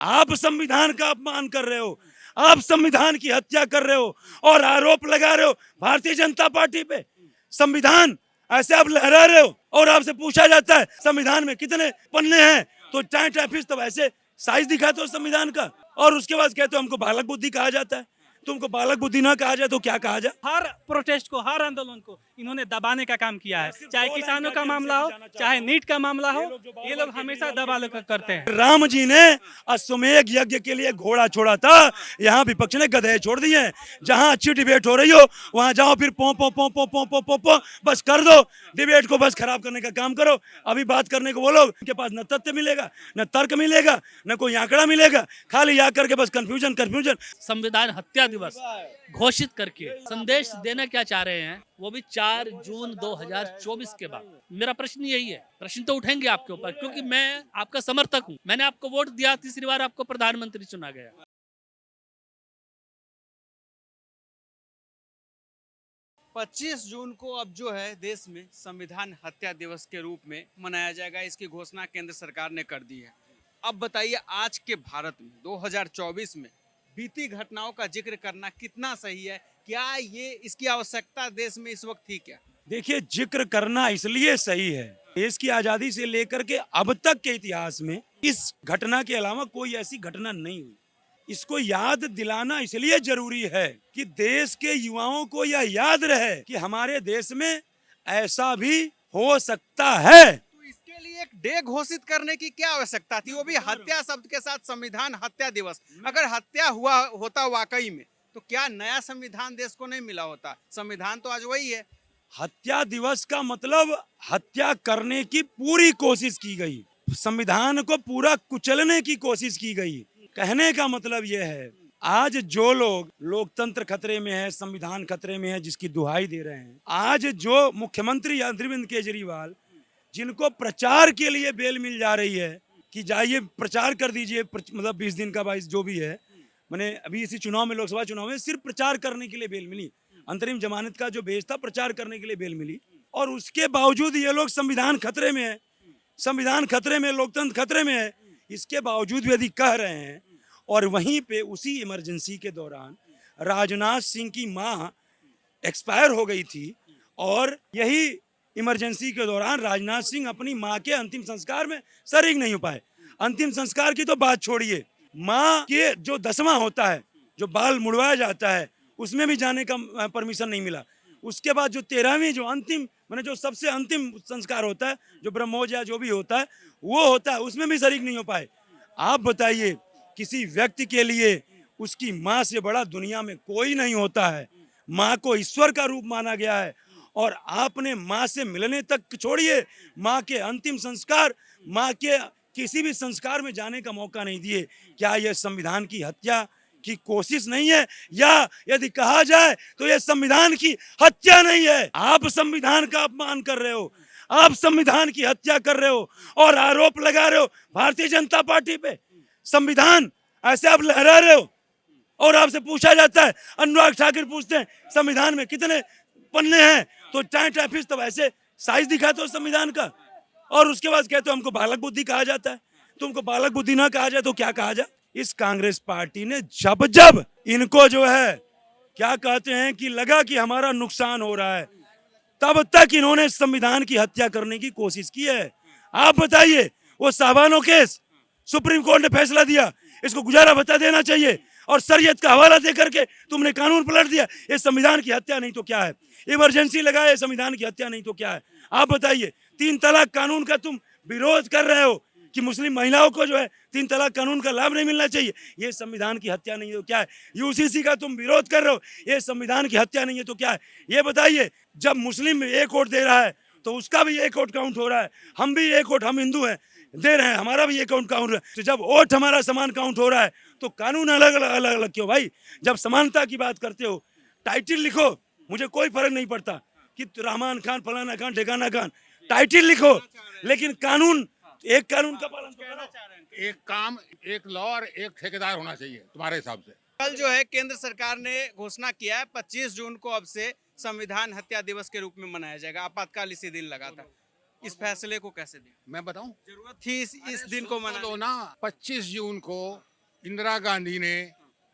आप संविधान का अपमान कर रहे हो, आप संविधान की हत्या कर रहे हो और आरोप लगा रहे हो भारतीय जनता पार्टी पे। संविधान ऐसे आप लहरा रहे हो और आपसे पूछा जाता है संविधान में कितने पन्ने हैं, तो टाइट ऑफिस तो ऐसे साइज दिखाते हो संविधान का और उसके बाद कहते हो हमको बालक बुद्धि कहा जाता है। तुमको बालक बुद्धि ना कहा जाए तो क्या कहा जाए? हर प्रोटेस्ट को, हर आंदोलन को इन्होंने दबाने का काम किया है। सिर्फ चाहे 2 लाइन किसानों का का जेल मामला से हो, भी जाना चाहे चाहता हूं। नीट का मामला हो, ये ये लोग हमेशा दबाव करते हैं। राम जी ने अश्वमेध यज्ञ के लिए घोड़ा छोड़ा था, यहाँ विपक्ष ने गधे छोड़ दिए हैं। जहाँ अच्छी डिबेट हो रही हो वहां जाओ, फिर पो पो पो पो पो पो पो पो बस कर दो, डिबेट को बस खराब करने का काम करो। अभी बात करने को बोलो, उनके पास न तथ्य मिलेगा, न तर्क मिलेगा, न कोई आंकड़ा मिलेगा, खाली या करके बस कंफ्यूजन कंफ्यूजन। संविधान हत्या दिवस घोषित करके संदेश देना क्या चाह रहे हैं, वो भी 4 जून 2024 के बाद। मेरा प्रश्न यही है, प्रश्न तो उठेंगे आपके ऊपर, क्योंकि मैं आपका समर्थक हूँ। मैंने आपको वोट दिया, तीसरी बार आपको प्रधानमंत्री चुना गया। 25 जून को अब जो है देश में संविधान हत्या दिवस के रूप में मनाया जाएगा, इसकी घोषणा केंद्र सरकार ने कर दी है। अब बताइए, आज के भारत में 2024 में बीती घटनाओं का जिक्र करना कितना सही है? क्या ये इसकी आवश्यकता देश में इस वक्त थी क्या? देखिए, जिक्र करना इसलिए सही है, देश की आजादी से लेकर के अब तक के इतिहास में इस घटना के अलावा कोई ऐसी घटना नहीं हुई। इसको याद दिलाना इसलिए जरूरी है कि देश के युवाओं को यह याद रहे कि हमारे देश में ऐसा भी हो सकता है। तो इसके लिए एक डे घोषित करने की क्या आवश्यकता थी, वो भी हत्या शब्द के साथ, संविधान हत्या दिवस। अगर हत्या हुआ होता वाकई में, तो क्या नया संविधान देश को नहीं मिला होता? संविधान तो आज वही है। हत्या दिवस का मतलब हत्या करने की पूरी कोशिश की गई, संविधान को पूरा कुचलने की कोशिश की गई। कहने का मतलब यह है, आज जो लोग लोकतंत्र खतरे में है, संविधान खतरे में है, जिसकी दुहाई दे रहे हैं, आज जो मुख्यमंत्री अरविंद केजरीवाल, जिनको प्रचार के लिए बेल मिल जा रही है कि जाइए प्रचार कर दीजिए, मतलब 20 दिन का 22 जो भी है, मैंने अभी इसी चुनाव में, लोकसभा चुनाव में सिर्फ प्रचार करने के लिए बेल मिली, अंतरिम जमानत का जो बेस था प्रचार करने के लिए बेल मिली, और उसके बावजूद ये लोग संविधान खतरे में है, संविधान खतरे में, लोकतंत्र खतरे में है, इसके बावजूद भी यदि कह रहे हैं। और वहीं पे उसी इमरजेंसी के दौरान राजनाथ सिंह की मां एक्सपायर हो गई थी, और यही इमरजेंसी के दौरान राजनाथ सिंह अपनी मां के अंतिम संस्कार में शरीक नहीं हो पाए। अंतिम संस्कार की तो बात छोड़िए, मां के जो 10वां होता है, जो बाल मुड़वाया जाता है, उसमें भी जाने का परमिशन नहीं मिला। उसके बाद जो 13वीं, जो अंतिम, मैंने जो सबसे अंतिम संस्कार होता है, जो ब्रह्मोज या जो भी होता है वो होता है, उसमें भी शरीक नहीं हो पाए। आप बताइए, किसी व्यक्ति के लिए उसकी मां से बड़ा दुनिया में कोई नहीं होता है। मां को ईश्वर का रूप माना गया है, और आपने मां से मिलने तक छोड़िए, मां के अंतिम संस्कार, मां के किसी भी संस्कार में जाने का मौका नहीं दिए। क्या यह संविधान की हत्या की कोशिश नहीं है? या यदि कहा जाए तो यह संविधान की हत्या नहीं है। आप संविधान का अपमान कर रहे हो, आप संविधान की हत्या कर रहे हो और आरोप लगा रहे हो भारतीय जनता पार्टी पे। संविधान ऐसे आप लहरा रहे हो और आपसे पूछा जाता है, अनुराग ठाकुर पूछते हैं संविधान में कितने पन्ने हैं, तो टाइट ऑफिस तो ऐसे साइज दिखाते हो संविधान का, और उसके बाद कहते हो हमको बालक बुद्धि कहा जाता है। तुमको बालक बुद्धि ना कहा जाए तो क्या कहा जाए? इस कांग्रेस पार्टी ने जब जब इनको जो है क्या कहते हैं कि लगा कि हमारा नुकसान हो रहा है, तब तक इन्होंने संविधान की हत्या करने की कोशिश की है। आप बताइए, वो साबानो केस, सुप्रीम कोर्ट ने फैसला दिया, इसको गुजारा भत्ता देना चाहिए, और शरीयत का हवाला दे करके तुमने कानून पलट दिया। ये संविधान की हत्या नहीं तो क्या है? इमरजेंसी लगाए, संविधान की हत्या नहीं तो क्या है? आप बताइए, 3 तलाक कानून का तुम विरोध कर रहे हो कि मुस्लिम महिलाओं को जो है 3 तलाक कानून का लाभ नहीं मिलना चाहिए, ये संविधान की हत्या नहीं तो क्या है? यूसीसी का तुम विरोध कर रहे हो, ये संविधान की हत्या नहीं है तो क्या है? ये बताइए, जब मुस्लिम 1 वोट दे रहा है तो उसका भी 1 वोट काउंट हो रहा है, हम भी 1 वोट, हम हिंदू हैं, दे रहे हैं, हमारा भी 1 वोट काउंट हो रहा है। तो जब वोट हमारा समान काउंट हो रहा है तो कानून अलग अलग क्यों भाई? जब समानता की बात करते हो, टाइटल लिखो, मुझे कोई फर्क नहीं पड़ता कि रहमान खान, फलाना खान, ठिकाना खान, टाइटल लिखो, लेकिन कानून, एक कानून का पालन तो करो। एक काम, एक लॉ और एक ठेकेदार होना चाहिए तुम्हारे हिसाब से। कल जो है केंद्र सरकार ने घोषणा किया है 25 जून को अब से संविधान हत्या दिवस के रूप में मनाया जाएगा। आपातकाल इसी दिन लगा था, इस फैसले को कैसे देखते? मैं बताऊं, जरूरत थी इस दिन को मनाने तो ना 25 जून को इंदिरा गांधी ने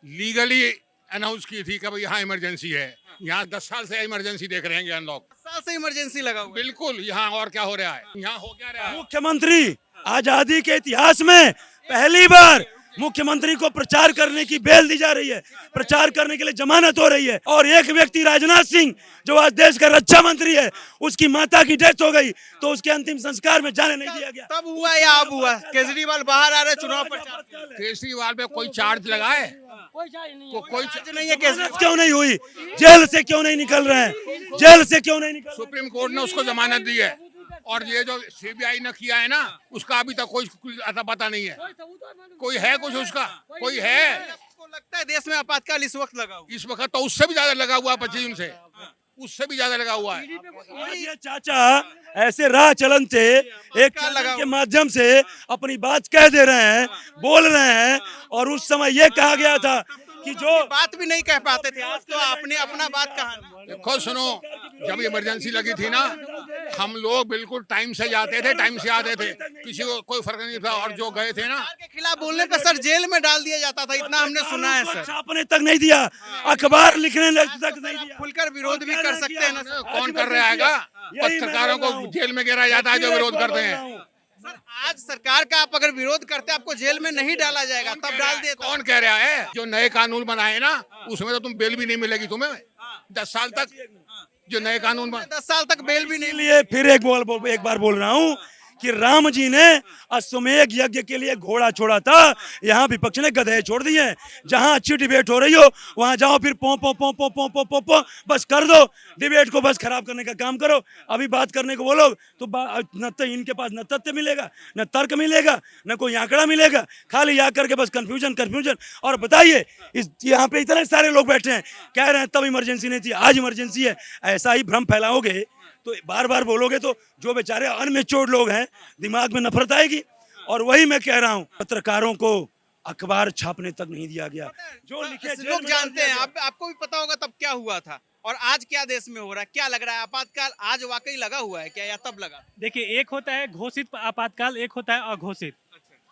लीगली अनाउंस की थी कि भाई यहाँ इमरजेंसी है। यहाँ 10 साल से इमरजेंसी देख रहे हैं ज्ञान लोग। साल से इमरजेंसी लगा हुआ है। बिल्कुल, यहाँ और क्या हो रहा है, यहाँ हो क्या रहा है। मुख्यमंत्री आजादी के इतिहास में पहली बार मुख्यमंत्री को प्रचार करने की बेल दी जा रही है, प्रचार करने के लिए जमानत हो रही है। और एक व्यक्ति राजनाथ सिंह जो आज देश का रक्षा मंत्री है, उसकी माता की डेथ हो गई तो उसके अंतिम संस्कार में जाने नहीं दिया गया। तब हुआ या अब हुआ? केजरीवाल बाहर आ रहे चुनाव प्रचार के लिए। केजरीवाल पे कोई चार्ज लगा है? कोई चार्ज नहीं है केजरीवाल। क्यों नहीं हुई? जेल से क्यों नहीं निकल रहे हैं? जेल से क्यों नहीं निकल? सुप्रीम कोर्ट ने उसको जमानत दी है। और ये जो सीबीआई ने किया है ना, उसका अभी तक कोई अता पता नहीं है। कोई है कुछ उसका? कोई है? आपको लगता है देश में आपातकाल इस वक्त लगा हुआ? इस वक्त तो उससे भी ज्यादा लगा हुआ है, 25 जून से उससे भी ज्यादा लगा हुआ है। आज ये चाचा ऐसे राह चलन से एक चैनल के माध्यम से अपनी बात कह दे रहे हैं, बोल रहे हैं। और उस समय ये कहा गया था कि जो बात भी नहीं कह पाते थे, आज तो आपने अपना बात कहा। देखो सुनो, जब इमरजेंसी लगी थी ना, हम लोग बिल्कुल टाइम से जाते थे, टाइम से आते थे, किसी को कोई फर्क नहीं था। और जो गए थे ना, सरकार के खिलाफ बोलने पे सर जेल में डाल दिया जाता था, इतना हमने सुना है सर। छापने तक नहीं दिया, अखबार लिखने तक नहीं दिया। खुलकर विरोध भी कर सकते हैं ना सर। कौन कर रहा है? पत्रकारों को जेल में गिराया जाता है जो विरोध करते हैं। सर आज सरकार का आप अगर विरोध करते आपको जेल में नहीं डाला जाएगा, तब डाल दिए। कौन कह रहा है? जो नए कानून बनाए ना, उसमें तो तुम बेल भी नहीं मिलेगी तुम्हें 10 साल तक। जो नए कानून 10 साल तक बेल भी नहीं। इसलिए फिर एक बार बोल रहा हूँ कि राम जी ने अश्वमेध यज्ञ के लिए घोड़ा छोड़ा था, यहाँ विपक्ष ने गधे छोड़ दिए। जहाँ अच्छी डिबेट हो रही हो वहाँ जाओ, फिर पो पो पो पो पो पो पो पो बस कर दो, डिबेट को बस खराब करने का काम करो। अभी बात करने को बोलो तो न तो इनके पास न तथ्य मिलेगा, न तर्क मिलेगा, न कोई आंकड़ा मिलेगा, खाली आ करके बस कंफ्यूजन। और बताइए, इस यहाँ पे इतने सारे लोग बैठे हैं, कह रहे हैं तब इमरजेंसी नहीं थी, आज इमरजेंसी है। ऐसा ही भ्रम फैलाओगे तो बार बार बोलोगे तो जो बेचारे अनमेच्योर्ड लोग हैं, दिमाग में नफरत आएगी। और वही मैं कह रहा हूँ, पत्रकारों को अखबार छापने तक नहीं दिया गया। जो लिखे लोग जानते हैं, आपको भी पता होगा तब क्या हुआ था और आज क्या देश में हो रहा है। क्या लग रहा है, आपातकाल आज वाकई लगा हुआ है क्या, या तब लगा? देखिए, एक होता है घोषित आपातकाल, एक होता है अघोषित।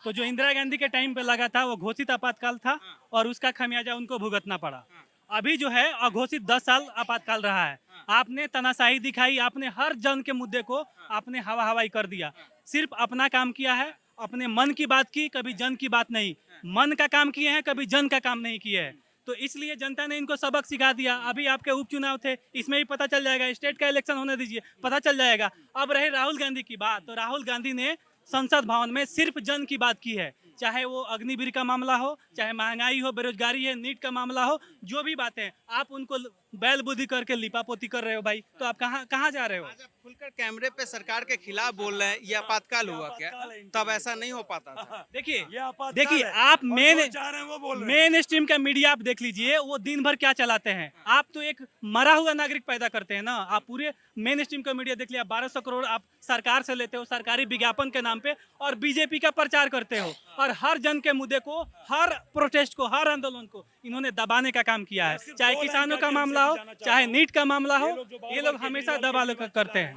तो जो इंदिरा गांधी के टाइम पे लगा था वो घोषित आपातकाल था और उसका खमियाजा उनको भुगतना पड़ा। अभी जो है अघोषित 10 साल आपातकाल रहा है। आपने तानाशाही दिखाई, आपने हर जन के मुद्दे को आपने हवाई कर दिया। सिर्फ अपना काम किया है, अपने मन की बात की, कभी जन की बात नहीं। मन का काम किए हैं, कभी जन का काम नहीं किए हैं। तो इसलिए जनता ने इनको सबक सिखा दिया। अभी आपके उपचुनाव थे, इसमें भी पता चल जाएगा। स्टेट का इलेक्शन होने दीजिए, पता चल जाएगा। अब रहे राहुल गांधी की बात, तो राहुल गांधी ने संसद भवन में सिर्फ जन की बात की है। चाहे वो अग्निवीर का मामला हो, चाहे महंगाई हो, बेरोजगारी है, नीट का मामला हो, जो भी बातें आप उनको बैल बुद्धि करके लिपापोती कर रहे हो भाई। तो आप कहाँ जा रहे हो? आज आप खुलकर कैमरे पे सरकार के खिलाफ बोल रहे हैं, ये आपातकाल हुआ क्या? तब ऐसा नहीं हो पाता था। देखिए आप मेन स्ट्रीम का मीडिया आप देख लीजिए, वो दिन भर क्या चलाते हैं। आप तो एक मरा हुआ नागरिक पैदा करते हैं ना। आप पूरे मेन स्ट्रीम का मीडिया देख लिया, 1200 करोड़ आप सरकार से लेते हो सरकारी विज्ञापन के नाम पे, और बीजेपी का प्रचार करते हो। और हर जन के मुद्दे को, हर प्रोटेस्ट को, हर आंदोलन को इन्होंने दबाने का काम किया है। चाहे किसानों का मामला हो, चाहे नीट का मामला हो, ये लोग हमेशा दबा करते हैं।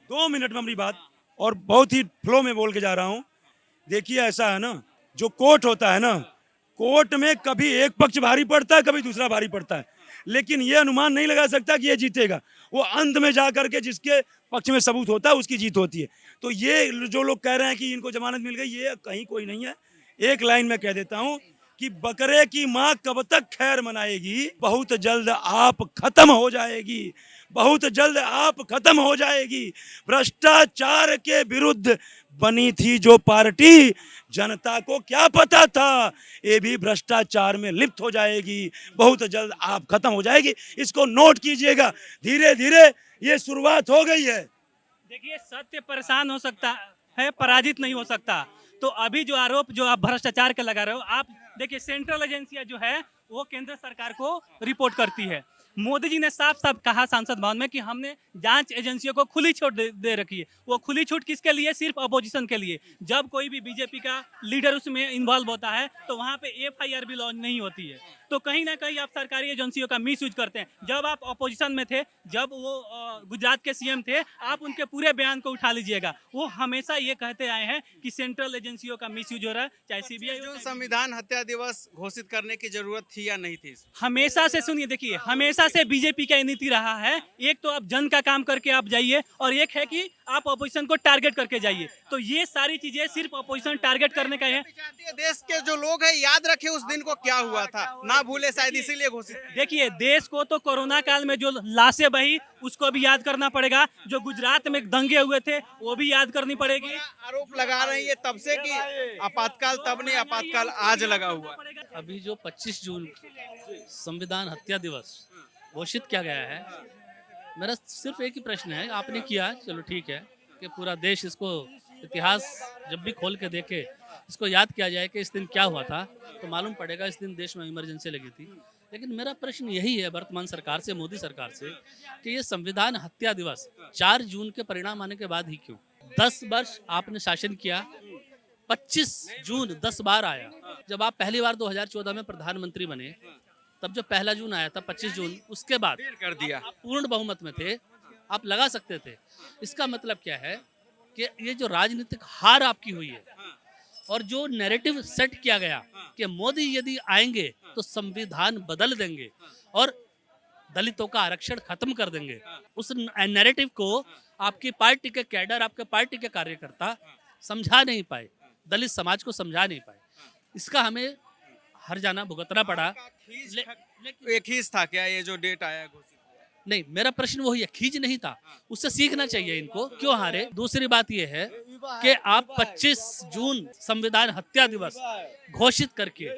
2 मिनट में अपनी बात और बहुत ही फ्लो में बोल के जा रहा हूँ। देखिए ऐसा है ना, जो कोर्ट होता है ना, कोर्ट में कभी एक पक्ष भारी पड़ता है, कभी दूसरा भारी पड़ता है, लेकिन ये अनुमान नहीं लगा सकता कि ये जीतेगा। वो अंत में जा करके जिसके पक्ष में सबूत होता है उसकी जीत होती है। तो ये जो लोग कह रहे हैं कि इनको जमानत मिल गई, ये कहीं कोई नहीं है। एक लाइन में कह देता हूँ कि बकरे की माँ कब तक खैर मनाएगी, बहुत जल्द आप खत्म हो जाएगी, बहुत जल्द आप खत्म हो जाएगी। भ्रष्टाचार के विरुद्ध बनी थी जो पार्टी, जनता को क्या पता था ये भी भ्रष्टाचार में लिप्त हो जाएगी, बहुत जल्द आप खत्म हो जाएगी। इसको नोट कीजिएगा, धीरे धीरे ये शुरुआत हो गई है। देखिए, सत्य परेशान हो सकता है, पराजित नहीं हो सकता। तो अभी जो आरोप जो आप भ्रष्टाचार के लगा रहे हो, आप देखिए सेंट्रल एजेंसियां जो है वो केंद्र सरकार को रिपोर्ट करती है। मोदी जी ने साफ साफ कहा सांसद भवन में कि हमने जांच एजेंसियों को खुली छूट दे रखी है। वो खुली छूट किसके लिए? सिर्फ अपोजिशन के लिए। जब कोई भी बीजेपी का लीडर उसमें इन्वॉल्व होता है तो वहाँ पे FIR भी लॉन्च नहीं होती है। तो कहीं ना कहीं आप सरकारी एजेंसियों का मिस यूज करते हैं। जब आप अपोजिशन में थे, जब वो गुजरात के सीएम थे, आप उनके पूरे बयान को उठा लीजिएगा, वो हमेशा ये कहते आए हैं कि सेंट्रल एजेंसियों का मिस यूज हो रहा है, चाहे सीबीआई हो, जो चाहे संविधान हत्या दिवस घोषित करने की जरूरत थी या नहीं थी? हमेशा से, सुनिए देखिए, हमेशा से बीजेपी का नीति रहा है, एक तो आप जन का काम करके आप जाइए, और एक है कि आप अपोजिशन को टारगेट करके जाइए। तो ये सारी चीजें सिर्फ अपोजिशन टारगेट करने का है। चाहती है देश के जो लोग हैं याद रखे उस दिन को, क्या हुआ था, ना भूले, शायद इसीलिए घोषित। देखिए, देश को तो कोरोना काल में जो लाशें बही उसको भी याद करना पड़ेगा, जो गुजरात में दंगे हुए थे वो भी याद करनी पड़ेगी। आरोप लगा रहे हैं ये तब से कि आपातकाल तब नहीं, आपातकाल आज लगा हुआ। अभी जो 25 जून संविधान हत्या दिवस घोषित किया गया है, मेरा सिर्फ एक ही प्रश्न है, आपने किया चलो ठीक है कि पूरा देश इसको इतिहास जब भी खोल के देखे, इसको याद किया जाए कि इस दिन क्या हुआ था, तो मालूम पड़ेगा इस दिन देश में इमरजेंसी लगी थी। लेकिन मेरा प्रश्न यही है वर्तमान सरकार से, मोदी सरकार से, कि ये संविधान हत्या दिवस 4 जून के परिणाम आने के बाद ही क्यों? 10 वर्ष आपने शासन किया, 25 जून 10 बार आया। जब आप पहली बार 2014 में प्रधानमंत्री बने, तब जब 1 जून आया था, 25 जून, उसके बाद कर दिया। आप पूर्ण बहुमत में थे, आप लगा सकते थे। इसका मतलब क्या है कि ये जो राजनीतिक हार आपकी हुई है और जो नैरेटिव सेट किया गया कि मोदी यदि आएंगे तो संविधान बदल देंगे और दलितों का आरक्षण खत्म कर देंगे, उस नैरेटिव को आपकी पार्टी के कैडर, आपके पार्टी के कार्यकर्ता समझा नहीं पाए, दलित समाज को समझा नहीं पाए। इसका हमें हर जाना भुगतना पड़ा। एक ही था क्या ये जो डेट आया घोषित? नहीं, मेरा प्रश्न वही है, खींच नहीं था, उससे सीखना चाहिए इनको, क्यों हारे। दूसरी बात यह है कि आप 25 जून संविधान हत्या दिवस घोषित करके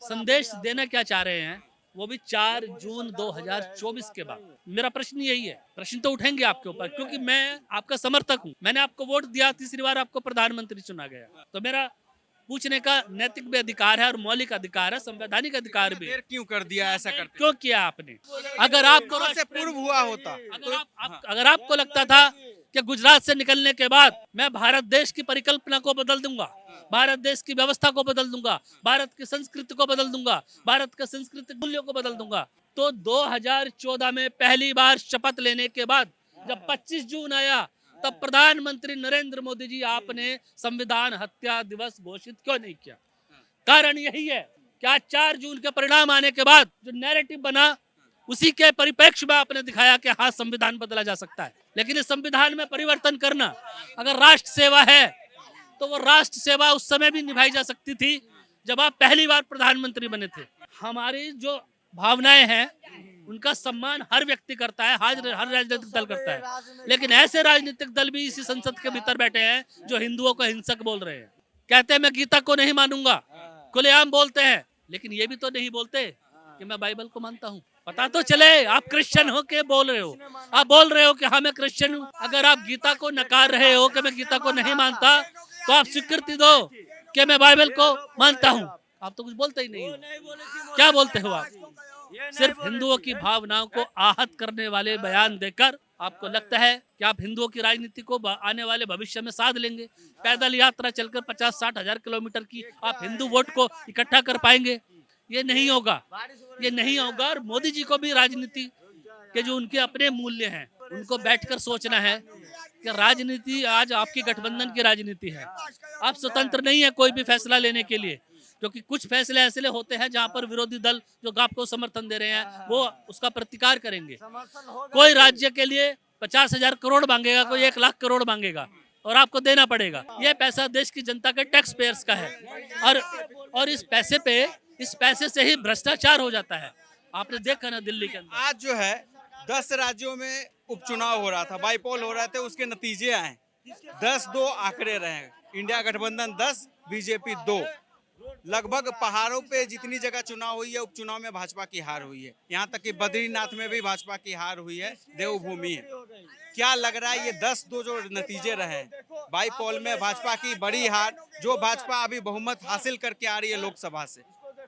संदेश देना क्या चाह रहे हैं, वो भी 4 जून 2024 के बाद। मेरा प्रश्न यही है, प्रश्न तो उठेंगे आपके ऊपर, क्योंकि मैं आपका समर्थक हूँ, मैंने आपको वोट दिया, तीसरी बार आपको प्रधानमंत्री चुना गया, तो मेरा पूछने का नैतिक भी अधिकार है और मौलिक अधिकार है, संवैधानिक अधिकार भी। देर क्यों कर दिया, ऐसा करते? क्यों किया आपने? अगर आपको से पूर्व हुआ होता, अगर आपको लगता था कि गुजरात से निकलने के बाद मैं भारत देश की परिकल्पना को बदल दूंगा, भारत देश की व्यवस्था को बदल दूंगा, भारत की संस्कृति को बदल दूंगा, भारत के सांस्कृतिक मूल्यों को बदल दूंगा, तो 2014 में पहली बार शपथ लेने के बाद जब 25 जून आया, तब प्रधानमंत्री नरेंद्र मोदी जी आपने संविधान हत्या दिवस घोषित क्यों नहीं किया? कारण यही है कि आज 4 जून के परिणाम आने के बाद जो नैरेटिव बना, उसी के परिप्रेक्ष्य में आपने दिखाया कि हाँ, संविधान बदला जा सकता है। लेकिन इस संविधान में परिवर्तन करना, अगर राष्ट्र सेवा है तो वो राष्ट्र सेवा उस समय भी निभाई जा सकती थी जब आप पहली बार प्रधानमंत्री बने थे। हमारी जो भावनाएं हैं उनका सम्मान हर व्यक्ति करता है, हर राजनीतिक दल करता है, लेकिन ऐसे राजनीतिक दल भी इसी संसद के भीतर बैठे हैं जो हिंदुओं को हिंसक बोल रहे हैं, कहते हैं मैं गीता को नहीं मानूंगा, खुलेआम बोलते हैं, लेकिन ये भी तो नहीं बोलते कि मैं बाइबल को मानता हूँ। पता तो चले आप क्रिश्चियन हो के बोल रहे हो, आप बोल रहे हो कि हाँ मैं क्रिश्चियन हूँ। अगर आप गीता को नकार रहे हो कि मैं गीता को नहीं मानता, तो आप स्वीकृति दो कि मैं बाइबल को मानता हूँ। आप तो कुछ बोलते ही नहीं हो, क्या बोलते हो आप? सिर्फ हिंदुओं की भावनाओं को आहत करने वाले बयान देकर आपको लगता है कि आप हिंदुओं की राजनीति को आने वाले भविष्य में साध लेंगे। पैदल यात्रा चलकर 50-60 हजार किलोमीटर की आप हिंदू वोट को इकट्ठा कर पाएंगे? ये नहीं होगा, ये नहीं होगा। और मोदी जी को भी राजनीति के जो उनके अपने मूल्य हैं उनको बैठकर सोचना है कि राजनीति आज आपकी गठबंधन की राजनीति है, आप स्वतंत्र नहीं है कोई भी फैसला लेने के लिए, क्योंकि कुछ फैसले ऐसे होते हैं जहां पर विरोधी दल जो आपको समर्थन दे रहे हैं वो उसका प्रतिकार करेंगे। कोई राज्य के लिए 50,000 करोड़ मांगेगा, कोई 1 लाख करोड़ मांगेगा और आपको देना पड़ेगा। ये पैसा देश की जनता के टैक्स पेयर्स का है और इस पैसे से ही भ्रष्टाचार हो जाता है। आपने देखा ना दिल्ली के अंदर आज जो है 10 राज्यों में उपचुनाव हो रहा था, बाईपोल हो रहे थे, उसके नतीजे आए 10-2 आंकड़े रहे। इंडिया गठबंधन 10, बीजेपी 2। लगभग पहाड़ों पे जितनी जगह चुनाव हुई है, उपचुनाव में भाजपा की हार हुई है। यहाँ तक कि बद्रीनाथ में भी भाजपा की हार हुई है, देवभूमि है। क्या लग रहा है ये 10-2 जो नतीजे रहे बाईपोल में, भाजपा की बड़ी हार, जो भाजपा अभी बहुमत हासिल करके आ रही है लोकसभा से,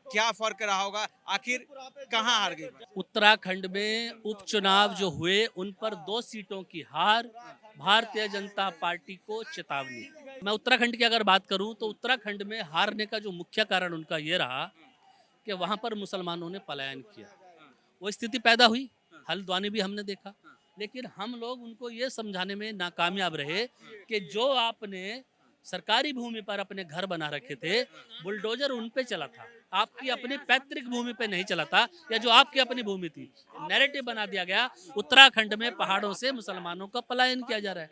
क्या फर्क रहा होगा? आखिर कहाँ हार गई? उत्तराखंड में उपचुनाव जो हुए उन पर 2 सीटों की हार भारतीय जनता पार्टी को चेतावनी। मैं उत्तराखंड की अगर बात करूं तो उत्तराखंड में हारने का जो मुख्य कारण उनका ये रहा कि वहाँ पर मुसलमानों ने पलायन किया, वो स्थिति पैदा हुई। हल्द्वानी भी हमने देखा, लेकिन हम लोग उनको ये समझाने में नाकामयाब रहे कि जो आपने सरकारी भूमि पर अपने घर बना रखे थे, बुलडोजर उन पे चला था, आपकी अपनी पैतृक भूमि पे नहीं चला था, या जो आपकी अपनी भूमि थी। नैरेटिव बना दिया गया उत्तराखंड में पहाड़ों से मुसलमानों का पलायन किया जा रहा है।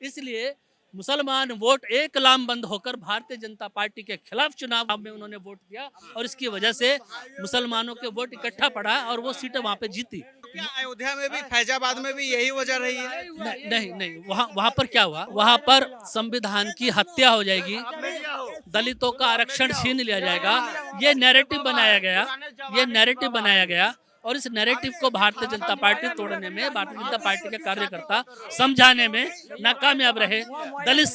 इसलिए मुसलमान वोट एक लामबंद होकर भारतीय जनता पार्टी के खिलाफ चुनाव में उन्होंने वोट दिया, और इसकी वजह से मुसलमानों के वोट इकट्ठा पड़ा और वो सीटें वहाँ पे जीती। क्या अयोध्या में भी, फैजाबाद में भी यही वजह रही है? नहीं, वहाँ पर क्या हुआ, वहाँ पर संविधान की हत्या हो जाएगी, दलितों का आरक्षण छीन लिया जाएगा, ये नैरेटिव बनाया गया, और इस नैरेटिव को भारतीय जनता पार्टी तोड़ने में, भारतीय जनता पार्टी के कार्यकर्ता समझाने में नाकामयाब रहे। दलित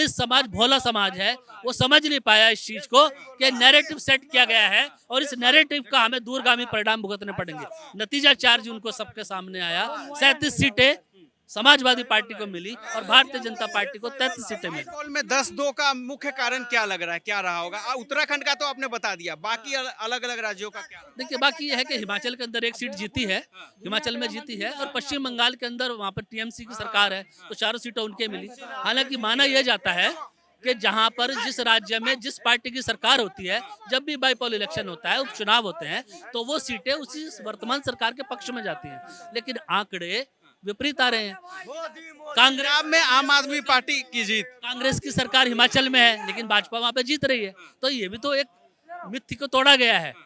समाज भोला समाज है, वो समझ नहीं पाया इस चीज को कि नैरेटिव सेट किया गया है, और इस नैरेटिव का हमें दूरगामी परिणाम भुगतने पड़ेंगे। नतीजा 4 जून को सबके सामने आया, 37 सीटें समाजवादी पार्टी को मिली और भारतीय जनता पार्टी को 33 सीटें मिली। पोल में 10-2 का मुख्य कारण क्या लग रहा है, क्या रहा होगा? उत्तराखंड का तो आपने बता दिया, बाकी अलग अलग राज्यों का क्या? देखिए, बाकी ये है कि हिमाचल के अंदर एक सीट जीती है, हिमाचल में जीती है, और पश्चिम बंगाल के अंदर वहाँ पर टीएमसी की सरकार है, तो 4 सीटें उनके मिली। हालांकि माना यह जाता है कि जहाँ पर जिस राज्य में जिस पार्टी की सरकार होती है, जब भी बाईपोल इलेक्शन होता है, उपचुनाव होते हैं, तो वो सीटें उसी वर्तमान सरकार के पक्ष में जाती हैं। लेकिन आंकड़े विपरीत आ रहे हैं। पंजाब में आम आदमी पार्टी की जीत, कांग्रेस की सरकार हिमाचल में है, लेकिन भाजपा वहाँ पे जीत रही है, तो ये भी तो एक मिथ्य को तोड़ा गया है।